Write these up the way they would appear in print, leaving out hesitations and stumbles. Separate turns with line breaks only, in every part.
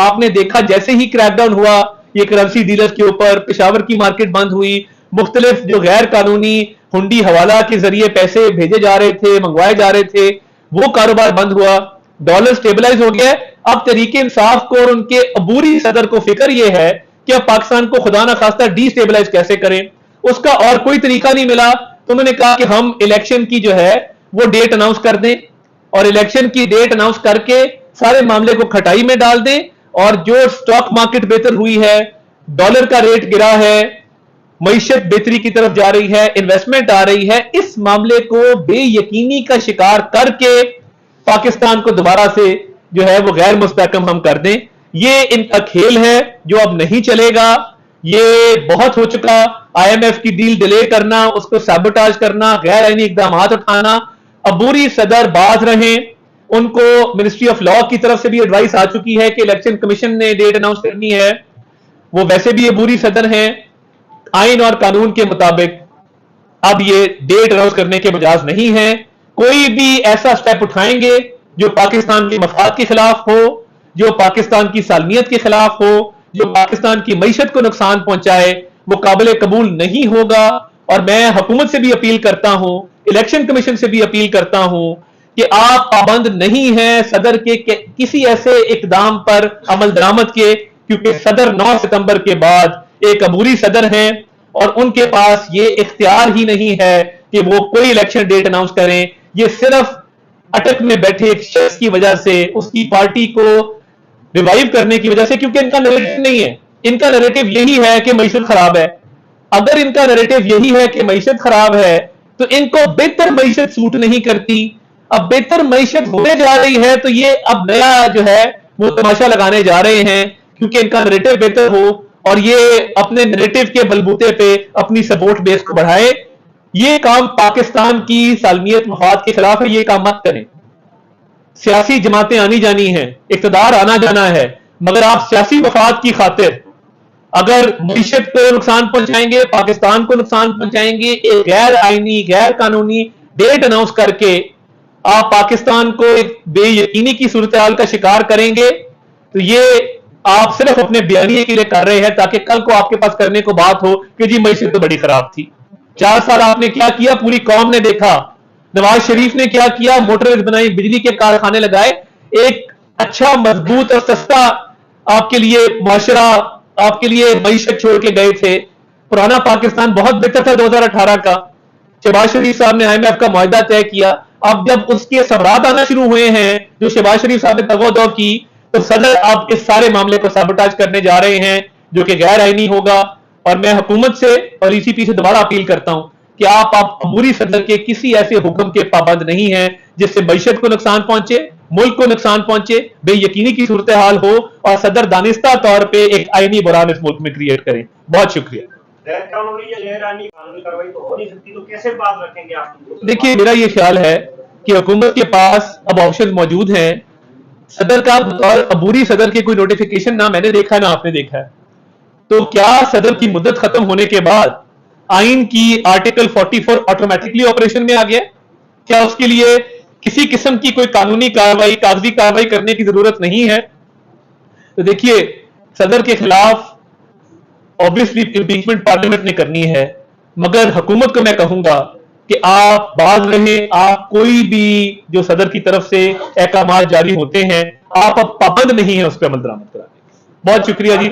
آپ نے دیکھا جیسے ہی کریک ڈاؤن ہوا یہ کرنسی ڈیلر کے اوپر, پشاور کی مارکیٹ بند ہوئی, مختلف جو غیر قانونی ہنڈی حوالہ کے ذریعے پیسے بھیجے جا رہے تھے, منگوائے جا رہے تھے, وہ کاروبار بند ہوا, ڈالر سٹیبلائز ہو گیا. اب تحریک انصاف کو اور ان کے عبوری صدر کو فکر یہ ہے کہ اب پاکستان کو خدا نہ خواستہ ڈی سٹیبلائز کیسے کریں. اس کا اور کوئی طریقہ نہیں ملا تو انہوں نے کہا کہ ہم الیکشن کی جو ہے وہ ڈیٹ اناؤنس کر دیں, اور الیکشن کی ڈیٹ اناؤنس کر کے سارے معاملے کو کھٹائی میں ڈال دیں, اور جو سٹاک مارکیٹ بہتر ہوئی ہے, ڈالر کا ریٹ گرا ہے, معیشت بہتری کی طرف جا رہی ہے, انویسٹمنٹ آ رہی ہے, اس معاملے کو بے یقینی کا شکار کر کے پاکستان کو دوبارہ سے جو ہے وہ غیر مستحکم ہم کر دیں. یہ ان کا کھیل ہے جو اب نہیں چلے گا, یہ بہت ہو چکا. آئی ایم ایف کی ڈیل ڈیلے کرنا, اس کو سیبوٹاج کرنا, غیر آئینی اقدامات اٹھانا. عبوری صدر باز رہیں, ان کو منسٹری آف لا کی طرف سے بھی ایڈوائس آ چکی ہے کہ الیکشن کمیشن نے ڈیٹ اناؤنس کرنی ہے, وہ ویسے بھی عبوری صدر ہیں, آئین اور قانون کے مطابق اب یہ ڈیٹ اناؤنس کرنے کے مجاز نہیں ہے. کوئی بھی ایسا سٹیپ اٹھائیں گے جو پاکستان کے مفاد کے خلاف ہو, جو پاکستان کی سالمیت کے خلاف ہو, جو پاکستان کی معیشت کو نقصان پہنچائے, وہ قابل قبول نہیں ہوگا. اور میں حکومت سے بھی اپیل کرتا ہوں, الیکشن کمیشن سے بھی اپیل کرتا ہوں کہ آپ پابند نہیں ہیں صدر کے کسی ایسے اقدام پر عمل درآمد کے, کیونکہ صدر 9 ستمبر کے بعد ایک عبوری صدر ہیں اور ان کے پاس یہ اختیار ہی نہیں ہے کہ وہ کوئی الیکشن ڈیٹ اناؤنس کریں. یہ صرف اٹک میں بیٹھے ایک شخص کی وجہ سے, اس کی پارٹی کو ریوائیو کرنے کی وجہ سے, کیونکہ ان کا نیریٹو نہیں ہے. ان کا نیریٹو یہی ہے کہ معیشت خراب ہے. اگر ان کا نیریٹو یہی ہے کہ معیشت خراب ہے تو ان کو بہتر معیشت سوٹ نہیں کرتی. اب بہتر معیشت ہونے جا رہی ہے تو یہ اب نیا جو ہے وہ تماشا لگانے جا رہے ہیں, کیونکہ ان کا نیریٹو بہتر ہو اور یہ اپنے نیریٹو کے بلبوتے پہ اپنی سپورٹ بیس کو بڑھائے. یہ کام پاکستان کی سالمیت مفاد کے خلاف ہے, یہ کام مت کریں. سیاسی جماعتیں آنی جانی ہیں, اقتدار آنا جانا ہے, مگر آپ سیاسی مفاد کی خاطر اگر معیشت کو نقصان پہنچائیں گے, پاکستان کو نقصان پہنچائیں گے, ایک غیر آئینی غیر قانونی ڈیٹ اناؤنس کر کے آپ پاکستان کو ایک بے یقینی کی صورتحال کا شکار کریں گے, تو یہ آپ صرف اپنے بیانیے کے لیے کر رہے ہیں تاکہ کل کو آپ کے پاس کرنے کو بات ہو کہ جی معیشت تو بڑی خراب تھی. 4 سال آپ نے کیا کیا, پوری قوم نے دیکھا. نواز شریف نے کیا کیا, موٹر بنائی, بجلی کے کارخانے لگائے, ایک اچھا مضبوط اور سستا آپ کے لیے معاشرہ, آپ کے لیے معیشت چھوڑ کے گئے تھے. پرانا پاکستان بہت بہتر تھا 2018 کا. شہباز شریف صاحب نے آئی ایم ایف کا معاہدہ طے کیا. اب جب اس کے ثمرات آنا شروع ہوئے ہیں جو شہباز شریف صاحب نے تگو کی, تو صدر آپ اس سارے معاملے کو سیبوٹاج کرنے جا رہے ہیں جو کہ غیر آئینی ہوگا. اور میں حکومت سے اور ای سی پی سے دوبارہ اپیل کرتا ہوں کہ آپ عبوری صدر کے کسی ایسے حکم کے پابند نہیں ہیں جس سے معیشت کو نقصان پہنچے, ملک کو نقصان پہنچے, بے یقینی کی صورتحال ہو, اور صدر دانستہ طور پہ ایک آئینی بحران اس ملک میں کریٹ کریں. بہت شکریہ. دیکھیے میرا یہ خیال ہے کہ حکومت کے پاس اب آپشن موجود ہیں. صدر کا بطور عبوری صدر کے کوئی نوٹیفیکیشن نہ میں نے دیکھا نہ آپ نے دیکھا ہے, تو کیا صدر کی مدت ختم ہونے کے بعد آئین کی آرٹیکل 44 آٹومیٹکلی آپریشن میں آ گیا؟ کیا اس کے لیے کسی قسم کی کوئی قانونی کاروائی, کاغذی کاروائی کرنے کی ضرورت نہیں ہے؟ تو دیکھیے صدر کے خلاف obviously امپیچمنٹ پارلیمنٹ نے کرنی ہے, مگر حکومت کو میں کہوں گا کہ آپ باز رہیں. آپ کوئی بھی جو صدر کی طرف سے احکامات جاری ہوتے ہیں آپ اب پابند نہیں ہیں اس پہ عمل درآمد کرانے. بہت شکریہ جی.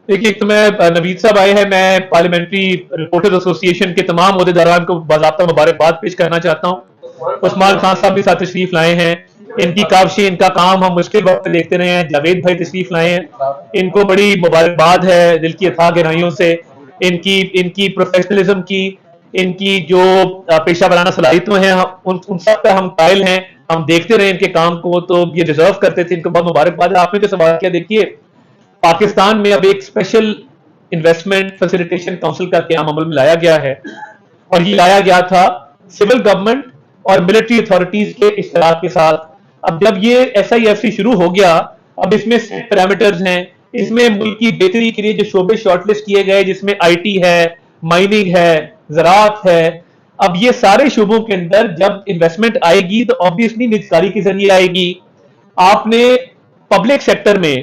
دیکھیے ایک تو میں نوید صاحب آئے ہیں, میں پارلیمنٹری رپورٹرز ایسوسی ایشن کے تمام عہدیداران کو باضابطہ مبارکباد پیش کرنا چاہتا ہوں. عثمان خان صاحب بھی ساتھ تشریف لائے ہیں, ان کی کاوشیں, ان کا کام ہم مشکل وقت دیکھتے رہے ہیں. جاوید بھائی تشریف لائے ہیں, ان کو بڑی مبارکباد ہے دل کی اتھاہ گہرائیوں سے, ان کی پروفیشنلزم کی, ان کی جو پیشہ ورانہ صلاحیتیں ہیں ان سب پہ ہم قائل ہیں. ہم دیکھتے رہے ان کے کام کو, تو یہ ڈیزرو کرتے تھے. ان کو بہت مبارکباد ہے. آپ نے جو سوال کیا, دیکھیے پاکستان میں اب ایک اسپیشل انویسٹمنٹ فیسیلیٹیشن کونسل کا قیام عمل میں لایا گیا ہے, اور یہ لایا گیا تھا سول گورنمنٹ اور ملٹری اتھارٹیز کے اشتراک کے ساتھ. اب جب یہ SIFC شروع ہو گیا, اب اس میں سیٹ پیرامیٹرز ہیں اس میں ملک کی بہتری کے لیے جو شعبے شارٹ لسٹ کیے گئے جس میں آئی ٹی ہے, مائننگ ہے, زراعت ہے, اب یہ سارے شعبوں کے اندر جب انویسٹمنٹ آئے گی تو آبویسلی نجکاری کے ذریعے آئے گی. آپ نے پبلک سیکٹر میں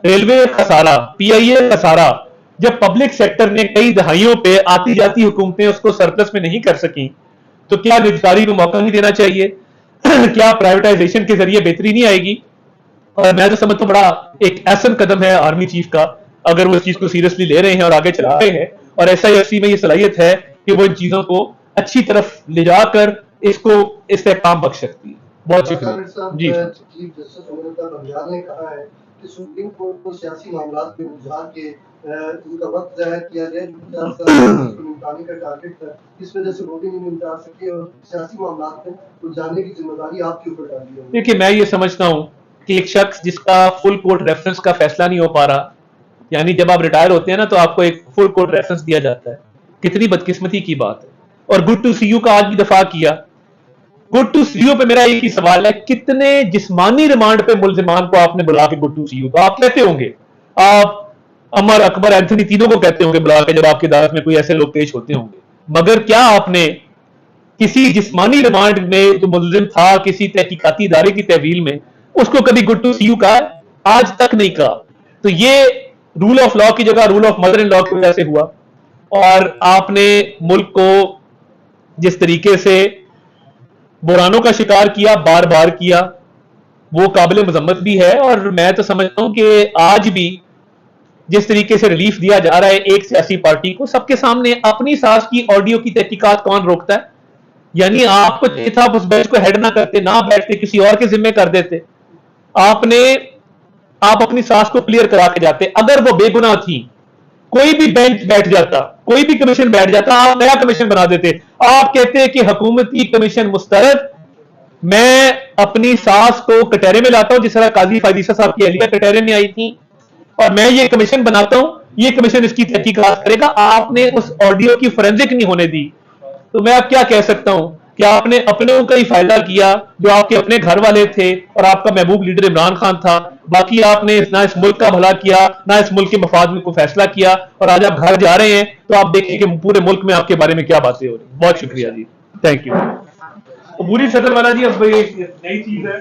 ریلوے خسارہ, پی آئی اے خسارہ, جب پبلک سیکٹر نے کئی دہائیوں پہ آتی جاتی حکومتیں اس کو سرپلس میں نہیں کر سکیں تو کیا نجکاری کو موقع نہیں دینا چاہیے؟ کیا پرائیویٹائزیشن کے ذریعے بہتری نہیں آئے گی؟ اور میں تو سمجھتا ہوں بڑا ایک احسن قدم ہے آرمی چیف کا اگر وہ اس چیز کو سیریسلی لے رہے ہیں اور آگے چلا رہے ہیں, اور ایسا ہی ایسی میں یہ صلاحیت ہے کہ وہ ان چیزوں کو اچھی طرف لے جا کر اس کو استحکام بخش سکتی ہے. بہت شکریہ جی.
چیف جسٹس عمر بنگال نے کہا ہے کہ سپریم کورٹ کو سیاسی معاملات میں الجھا کے ان کا وقت ضائع کیا جائے جو نمٹانے کا ٹارگیٹ تھا, اس وجہ سے ووٹنگ نہیں نمٹا سکے اور سیاسی معاملات میں الجھانے کی ذمہ داری آپ کے اوپر ڈالی ہے.
دیکھیے میں یہ سمجھتا ہوں کہ ایک شخص جس کا فل کورٹ ریفرنس کا فیصلہ نہیں ہو پا رہا, یعنی جب آپ ریٹائر ہوتے ہیں نا تو آپ کو ایک فل کورٹ ریفرنس دیا جاتا ہے, کتنی بدقسمتی کی بات ہے. اور گڈ ٹو سی یو کا آج بھی دفاع کیا. گڈ ٹو سی یو پہ میرا ایک ہی سوال ہے, کتنے جسمانی ریمانڈ پہ ملزمان کو آپ نے بلا کے گڈ ٹو سی یو کو آپ کہتے ہوں گے, آپ عمر, اکبر, اینتھنی تینوں کو کہتے ہوں گے بلا کے جب آپ کی عدالت میں کوئی ایسے لوگ پیش ہوتے ہوں گے, مگر کیا آپ نے کسی جسمانی ریمانڈ میں جو ملزم تھا کسی تحقیقاتی ادارے کی تحویل میں اس کو کبھی گڈ ٹو سی یو کہا؟ آج تک نہیں کہا. تو یہ رول آف لا کی جگہ رول آف مدر ان لا کی وجہ سے ہوا, اور آپ نے ملک کو جس طریقے سے بحرانوں کا شکار کیا, بار بار کیا, وہ قابل مذمت بھی ہے. اور میں تو سمجھتا ہوں کہ آج بھی جس طریقے سے ریلیف دیا جا رہا ہے ایک سیاسی پارٹی کو, سب کے سامنے اپنی ساز کی آڈیو کی تحقیقات کون روکتا ہے؟ یعنی آپ کو یہ تھا اس بیچ کو ہیڈ نہ کرتے, نہ بیٹھتے, کسی اور کے ذمہ کر دیتے. آپ اپنی ساز کو کلیئر کرا کے جاتے. اگر وہ بے گناہ تھی, کوئی بھی بینچ بیٹھ جاتا, کوئی بھی کمیشن بیٹھ جاتا, آپ نیا کمیشن بنا دیتے. آپ کہتے کہ حکومتی کمیشن مسترد, میں اپنی ساز کو کٹہرے میں لاتا ہوں جس طرح قاضی فائزہ صاحب کی اہلیہ کٹہرے میں آئی تھی, اور میں یہ کمیشن بناتا ہوں, یہ کمیشن اس کی تحقیقات کرے گا. آپ نے اس آڈیو کی فورینزک نہیں ہونے دی. تو میں اب کیا کہہ سکتا ہوں کہ آپ نے اپنوں کا ہی فائدہ کیا جو آپ کے اپنے گھر والے تھے اور آپ کا محبوب لیڈر عمران خان تھا. باقی آپ نے نہ اس ملک کا بھلا کیا, نہ اس ملک کے مفاد میں کوئی فیصلہ کیا, اور آج آپ گھر جا رہے ہیں تو آپ دیکھیں کہ پورے ملک میں آپ کے بارے میں کیا باتیں ہو رہی ہیں. بہت شکریہ جی, تھینک یو. عبوری صدر والا جی, اب ایک نئی چیز ہے